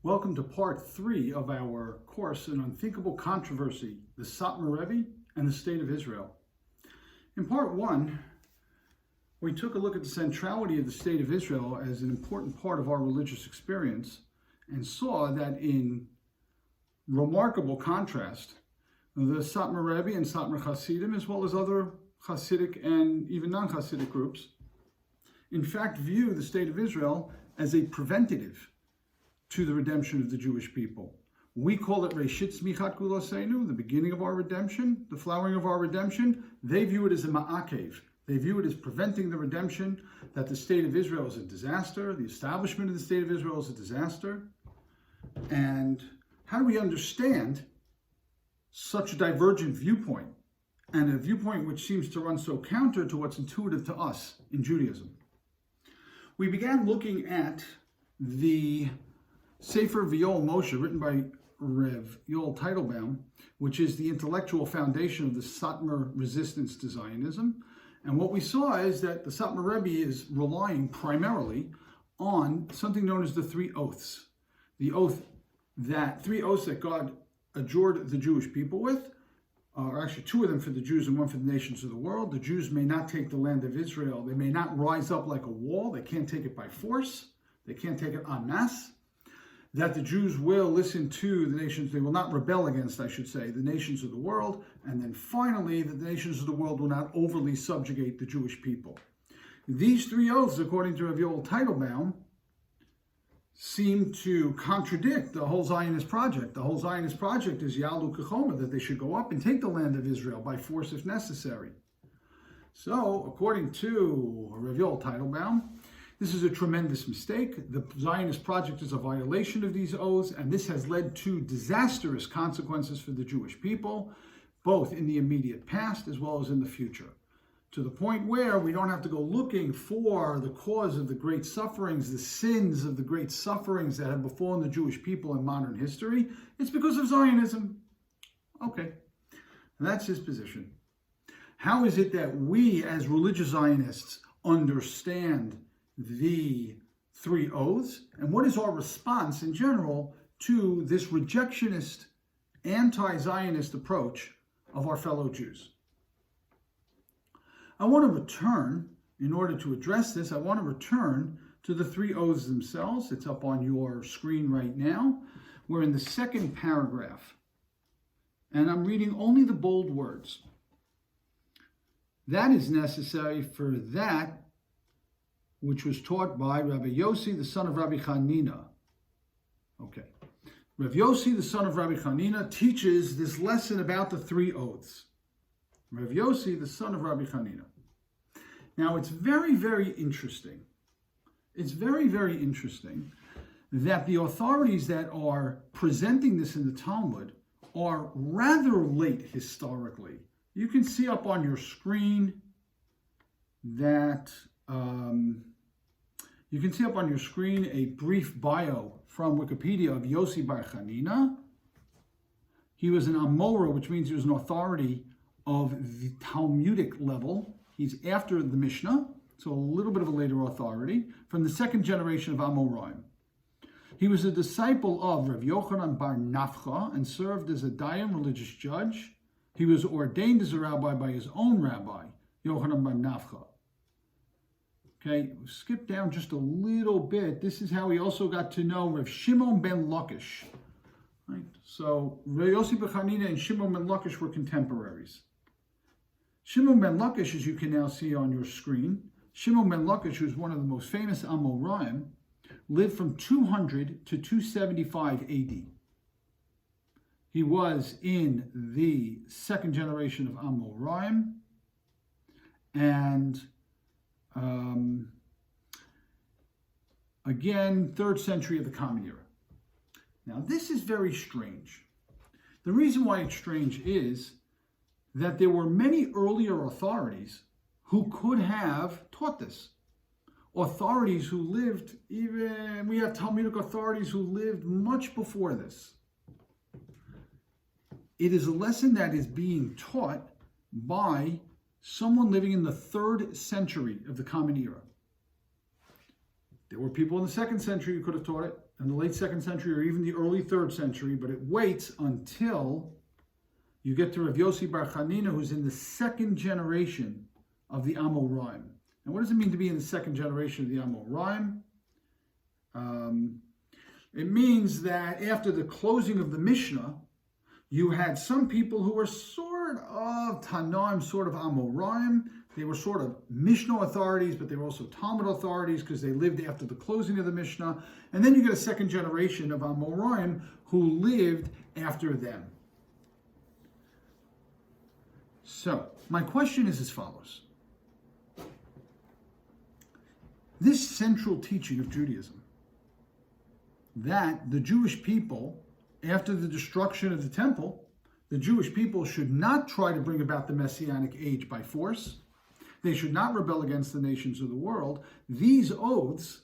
Welcome to part 3 of our course in Unthinkable Controversy, the Satmar Rebbe and the State of Israel. In part 1, we took a look at the centrality of the State of Israel as an important part of our religious experience and saw that in remarkable contrast, the Satmar Rebbe and Satmar Hasidim, as well as other Hasidic and even non-Hasidic groups, in fact view the State of Israel as a preventative to the redemption of the Jewish people. We call it Reshit Tzmichat Guloseinu, the beginning of our redemption, the flowering of our redemption. They view it as a ma'akev. They view it as preventing the redemption, that the State of Israel is a disaster, the establishment of the State of Israel is a disaster. And how do we understand such a divergent viewpoint, and a viewpoint which seems to run so counter to what's intuitive to us in Judaism? We began looking at the Sefer V'Yol Moshe, written by Rev Yoel Teitelbaum, which is the intellectual foundation of the Satmar resistance to Zionism. And what we saw is that the Satmar Rebbe is relying primarily on something known as the three oaths. Three oaths that God adjured the Jewish people with, or actually two of them for the Jews and one for the nations of the world. The Jews may not take the land of Israel. They may not rise up like a wall. They can't take it by force. They can't take it en masse. That the Jews will listen to the nations, they will not rebel against, I should say, the nations of the world. And then finally, that the nations of the world will not overly subjugate the Jewish people. These three oaths, according to Rav Yoel Teitelbaum, seem to contradict the whole Zionist project. The whole Zionist project is Yalu Kechoma, that they should go up and take the land of Israel by force if necessary. So, according to Rav Yoel Teitelbaum, this is a tremendous mistake. The Zionist project is a violation of these oaths, and this has led to disastrous consequences for the Jewish people, both in the immediate past as well as in the future, to the point where we don't have to go looking for the cause of the great sufferings, the sins of the great sufferings that have befallen the Jewish people in modern history. It's because of Zionism. Okay, that's his position. How is it that we as religious Zionists understand the three oaths, and what is our response in general to this rejectionist, anti-Zionist approach of our fellow Jews? I want to return, in order to address this, I want to return to the three oaths themselves. It's up on your screen right now. We're in the second paragraph, and I'm reading only the bold words. That is necessary for that which was taught by Rabbi Yossi, the son of Rabbi Chanina. Okay. Rabbi Yossi, the son of Rabbi Chanina, teaches this lesson about the three oaths. Rabbi Yossi, the son of Rabbi Chanina. Now, it's very, very interesting. It's very, very interesting that the authorities that are presenting this in the Talmud are rather late historically. You can see up on your screen that a brief bio from Wikipedia of Yossi Bar Chanina. He was an Amora, which means he was an authority of the Talmudic level. He's after the Mishnah, so a little bit of a later authority, from the second generation of Amoraim. He was a disciple of Rav Yochanan Bar Nafcha and served as a Dayan religious judge. He was ordained as a rabbi by his own rabbi, Yochanan Bar Nafcha. Okay, skip down just a little bit. This is how he also got to know Rav Shimon ben Lakish. Right? So Rav Yossi ben Chanina and Shimon ben Lakish were contemporaries. Shimon ben Lakish, as you can now see on your screen, Shimon ben Lakish, who's one of the most famous Amoraim, lived from 200 to 275 AD. He was in the second generation of Amoraim, and again, 3rd century of the Common Era. Now, this is very strange. The reason why it's strange is that there were many earlier authorities who could have taught this. Authorities who lived, we have Talmudic authorities who lived much before this. It is a lesson that is being taught by someone living in the 3rd century of the Common Era. There were people in the 2nd century who could have taught it, in the late 2nd century or even the early 3rd century, but it waits until you get to Rav Yossi Bar Chanina, who's in the 2nd generation of the Amoraim. And what does it mean to be in the 2nd generation of the Amoraim? It means that after the closing of the Mishnah, you had some people who were sort of Tanaim, sort of Amoraim. They were sort of Mishnah authorities, but they were also Talmud authorities because they lived after the closing of the Mishnah. And then you get a 2nd generation of Amoraim who lived after them. So, my question is as follows. This central teaching of Judaism, that the Jewish people, after the destruction of the temple, the Jewish people should not try to bring about the Messianic age by force. They should not rebel against the nations of the world. These oaths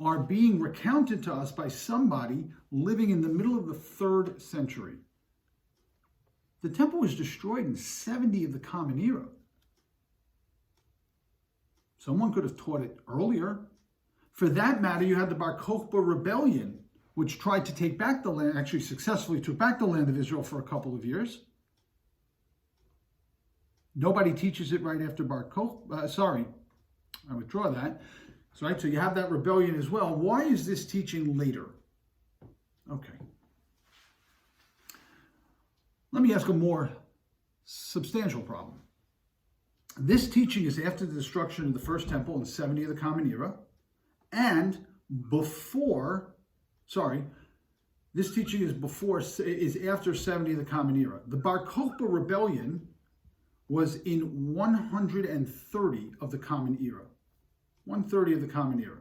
are being recounted to us by somebody living in the middle of the 3rd century. The temple was destroyed in 70 of the Common Era. Someone could have taught it earlier. For that matter, you had the Bar Kokhba rebellion, which tried to take back the land, actually successfully took back the land of Israel for a couple of years. Nobody teaches it right after Bar Kokhba. I withdraw that. So you have that rebellion as well. Why is this teaching later? Okay. Let me ask a more substantial problem. This teaching is after the destruction of the first temple in 70 of the Common Era, and this teaching is after 70 of the Common Era. The Bar Kokhba rebellion was in 130 of the Common Era. 130 of the Common Era.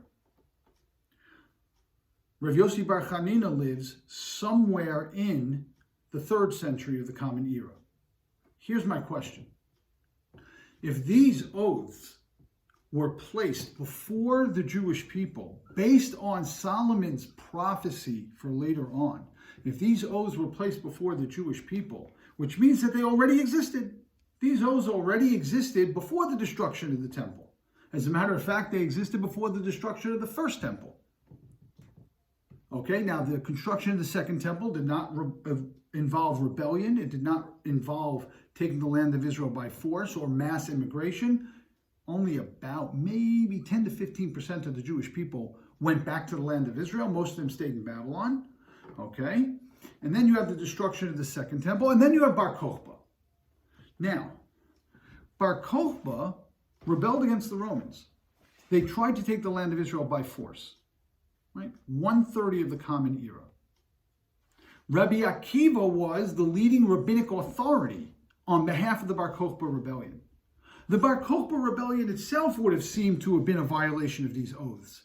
Rav Yossi Bar Chanina lives somewhere in the 3rd century of the Common Era. Here's my question. If these oaths were placed before the Jewish people based on Solomon's prophecy for later on, if these oaths were placed before the Jewish people, which means that they already existed. These oaths already existed before the destruction of the temple. As a matter of fact, they existed before the destruction of the first temple. Okay, now the construction of the second temple did not involve rebellion. It did not involve taking the land of Israel by force or mass immigration. Only about maybe 10 to 15% of the Jewish people went back to the land of Israel. Most of them stayed in Babylon. Okay, and then you have the destruction of the second temple, and then you have Bar Kokhba. Now, Bar Kokhba rebelled against the Romans. They tried to take the land of Israel by force. Right? 130 of the Common Era. Rabbi Akiva was the leading rabbinic authority on behalf of the Bar Kokhba rebellion. The Bar Kokhba rebellion itself would have seemed to have been a violation of these oaths.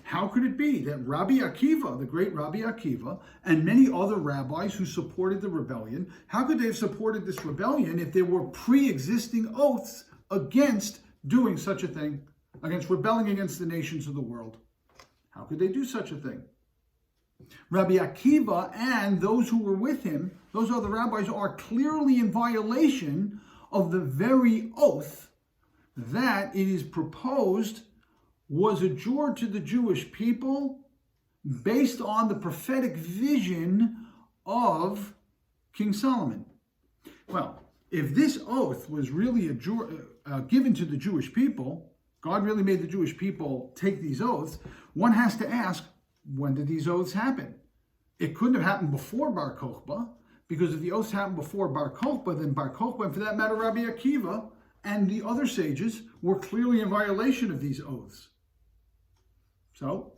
How could it be that Rabbi Akiva, the great Rabbi Akiva, and many other rabbis who supported the rebellion, how could they have supported this rebellion if there were pre-existing oaths against doing such a thing, against rebelling against the nations of the world? How could they do such a thing? Rabbi Akiva and those who were with him, those other rabbis, are clearly in violation of the very oath that it is proposed was adjured to the Jewish people based on the prophetic vision of King Solomon. Well, if this oath was really given to the Jewish people, God really made the Jewish people take these oaths, one has to ask, when did these oaths happen? It couldn't have happened before Bar Kokhba, because if the oaths happened before Bar Kokhba, then Bar Kokhba, and for that matter Rabbi Akiva and the other sages, were clearly in violation of these oaths. So,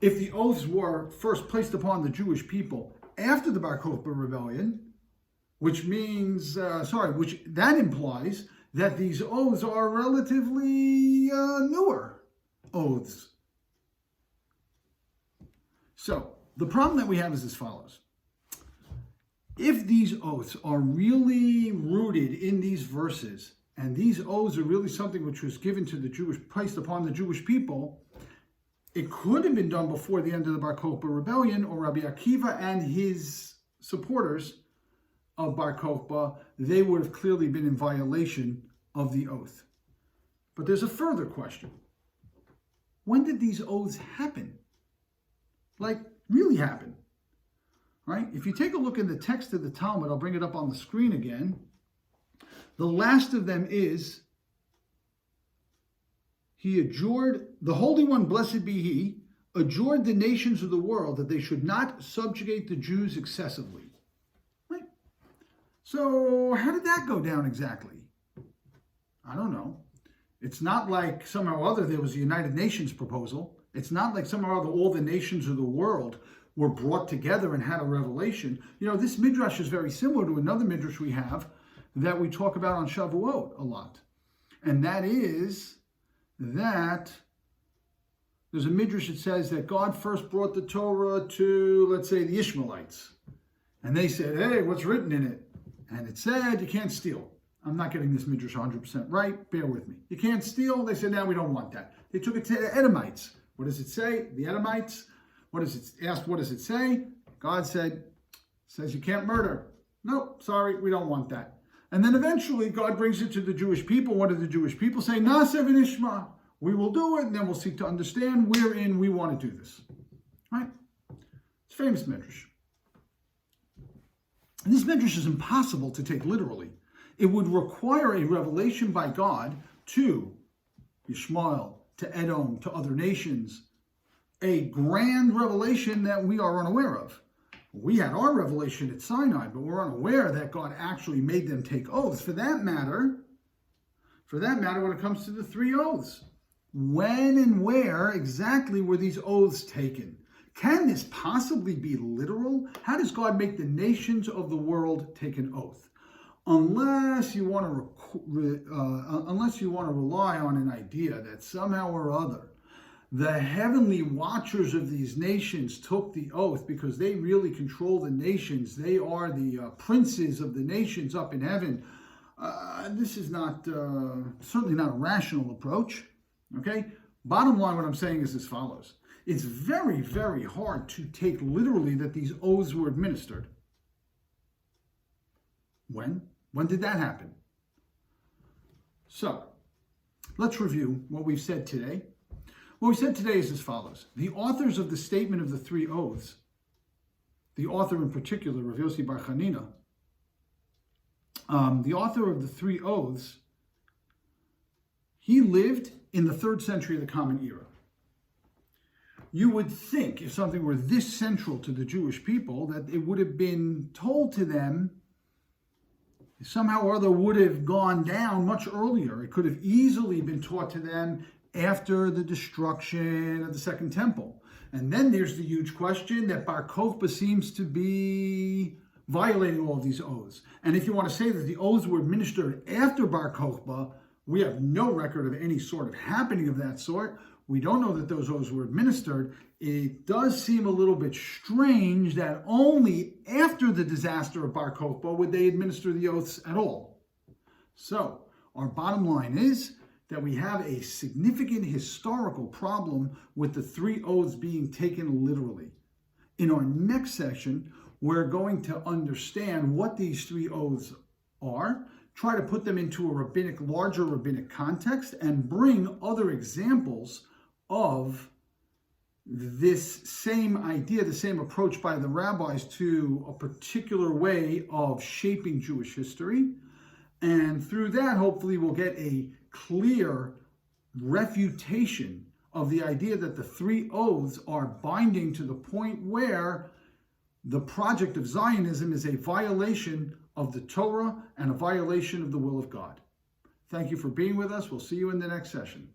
if the oaths were first placed upon the Jewish people after the Bar Kokhba rebellion, which that implies that these oaths are relatively newer oaths. So, the problem that we have is as follows. If these oaths are really rooted in these verses, and these oaths are really something which was given to the Jewish, placed upon the Jewish people, it could have been done before the end of the Bar Kokhba rebellion, or Rabbi Akiva and his supporters of Bar Kokhba, they would have clearly been in violation of the oath. But there's a further question. When did these oaths happen? like really happen, right? If you take a look in the text of the Talmud, I'll bring it up on the screen again. The last of them is, he adjured, the Holy One, blessed be he, adjured the nations of the world that they should not subjugate the Jews excessively. Right? So how did that go down exactly? I don't know. It's not like somehow or other there was a United Nations proposal. It's not like somehow or other all the nations of the world were brought together and had a revelation. You know, this midrash is very similar to another midrash we have that we talk about on Shavuot a lot. And that is that there's a midrash that says that God first brought the Torah to, let's say, the Ishmaelites. And they said, hey, what's written in it? And it said, you can't steal. I'm not getting this midrash 100% right. Bear with me. You can't steal. They said, no, we don't want that. They took it to the Edomites. What does it say? The Edomites. What does it say? God says you can't murder. No, sorry, we don't want that. And then eventually God brings it to the Jewish people. What do the Jewish people say? Na'aseh v'nishma. We will do it, and then we'll seek to understand wherein we want to do this. Right? It's a famous midrash. And this midrash is impossible to take literally. It would require a revelation by God to Ishmael, to Edom, to other nations, a grand revelation that we are unaware of. We had our revelation at Sinai, but we're unaware that God actually made them take oaths. For that matter, when it comes to the three oaths, when and where exactly were these oaths taken? Can this possibly be literal? How does God make the nations of the world take an oath? Unless you want to rely on an idea that somehow or other the heavenly watchers of these nations took the oath because they really control the nations. They are the princes of the nations up in heaven. This is not certainly not a rational approach. Okay? Bottom line, what I'm saying is as follows. It's very, very hard to take literally that these oaths were administered. When? When did that happen? So, let's review what we've said today. What we said today is as follows. The authors of the statement of the three oaths, the author in particular, Rav Yossi Bar Chanina, the author of the three oaths, he lived in the 3rd century of the Common Era. You would think if something were this central to the Jewish people that it would have been told to them, somehow or other would have gone down much earlier. It could have easily been taught to them after the destruction of the Second Temple. And then there's the huge question that Bar Kokhba seems to be violating all of these oaths. And if you want to say that the oaths were administered after Bar Kokhba, we have no record of any sort of happening of that sort. We don't know that those oaths were administered. It does seem a little bit strange that only after the disaster of Bar Kokhba would they administer the oaths at all. So, our bottom line is that we have a significant historical problem with the three oaths being taken literally. In our next session, we're going to understand what these three oaths are, try to put them into a larger rabbinic context, and bring other examples of this same idea, the same approach by the rabbis to a particular way of shaping Jewish history. And through that, hopefully, we'll get a clear refutation of the idea that the three oaths are binding to the point where the project of Zionism is a violation of the Torah and a violation of the will of God. Thank you for being with us. We'll see you in the next session.